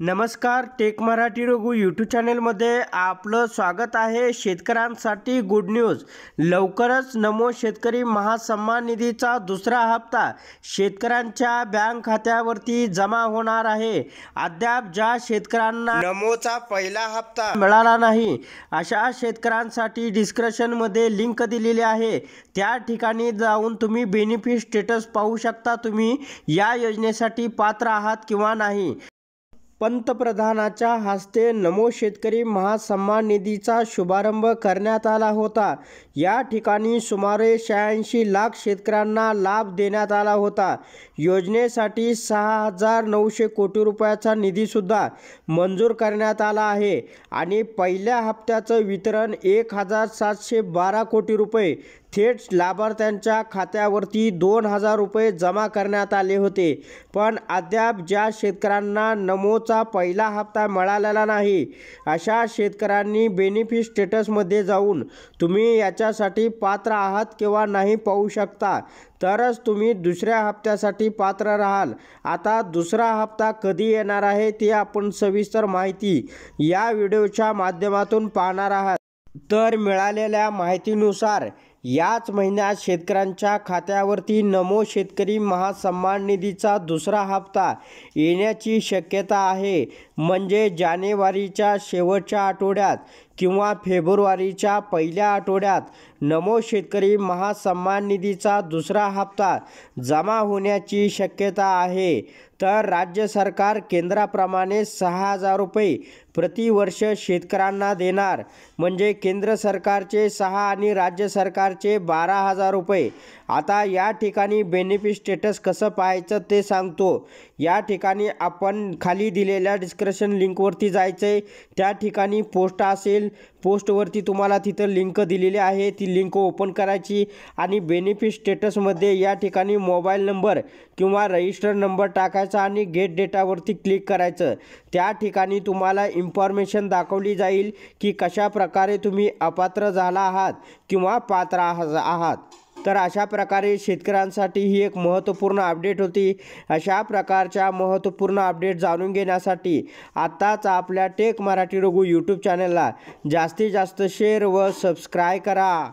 नमस्कार, take Marathi Raghu YouTube चॅनलमध्ये आपलं स्वागत आहे। शेतकऱ्यांसाठी गुड न्यूज। लवकरच नमो शेतकरी महासन्मान निधीचा दुसरा हप्ता शेतकऱ्यांच्या बँक खात्यावरती जमा होणार आहे। अद्याप ज्या शेतकऱ्यांना नमोचा पहिला हप्ता मिळाला नाही अशा शेतकऱ्यांसाठी डिस्क्रिप्शनमध्ये लिंक दिलेली आहे, त्या ठिकाणी जाऊन तुम्ही बेनिफिट स्टेटस पाहू शकता। तुम्ही या योजनेसाठी पात्र आहात किंवा नाही। पंतप्रधानांच्या हस्ते नमो शेतकरी महासन्मान निधीचा शुभारंभ करण्यात आला होता। या ठिकाणी सुमारे 86 लाख शेतकऱ्यांना लाभ देण्यात आला होता। योजनेसाठी 6,900 कोटी रुपयाचा निधीसुद्धा मंजूर करण्यात आला आहे आणि पहिल्या हप्त्याचं वितरण 1,712 कोटी रुपये थेट लाभार्थ्यांच्या खात्यावरती 2,000 रुपये जमा करण्यात आले होते। पण अद्याप ज्या शेतकऱ्यांना नमोचा पहिला हप्ता मिळालेला नाही अशा शेतकऱ्यांनी बेनिफिट स्टेटसमध्ये जाऊन तुम्ही याच्यासाठी पात्र आहात किंवा नाही पाहू शकता, तरच तुम्ही दुसऱ्या हप्त्यासाठी पात्र राहाल। आता दुसरा हप्ता कधी येणार आहे ते आपण सविस्तर माहिती या व्हिडिओच्या माध्यमातून पाहणार आहात। तर मिळालेल्या माहितीनुसार याच महिन्यात शेतकऱ्यांच्या खात्यावरती नमो शेतकरी महासन्मान निधीचा दुसरा हप्ता येण्याची शक्यता आहे। म्हणजे जानेवारीच्या शेवटच्या आठवड्यात किंवा फेब्रुवारीच्या पहिल्या आठवड्यात नमो शेतकरी महासन्मान निधीचा दुसरा हप्ता जमा होण्याची शक्यता आहे। तर राज्य सरकार केंद्राप्रमाणे 6,000 रुपये प्रतिवर्ष शेतकऱ्यांना देणार। म्हणजे केंद्र सरकारचे 6 आणि राज्य सरकारचे 12,000 रुपये। आता या ठिकाणी बेनिफिट स्टेटस कसं पाहायचं ते सांगतो। या ठिकाणी आपण खाली दिलेल्या डिस्क्रिप्शन लिंकवरती जायचं आहे। त्या ठिकाणी पोस्ट असेल, पोस्टवरती तुम्हाला तिथं लिंक दिलेली आहे, ती लिंक ओपन करायची आणि बेनिफिट स्टेटसमध्ये या ठिकाणी मोबाईल नंबर किंवा रजिस्टर नंबर टाकायचा आणि गेट डेटावरती क्लिक करायचं। त्या ठिकाणी तुम्हाला इन्फॉर्मेशन दाखवली जाईल की कशा प्रकारे तुम्ही अपात्र झाला आहात किंवा पात्र आहात। तर अशा प्रकारे शेतकऱ्यांसाठी ही एक महत्त्वपूर्ण अपडेट होती। अशा प्रकारच्या महत्त्वपूर्ण अपडेट जाणून घेण्यासाठी आत्ताच आपल्या टेक मराठी रघु यूट्यूब चॅनलला जास्तीत जास्त शेअर व सबस्क्राईब करा।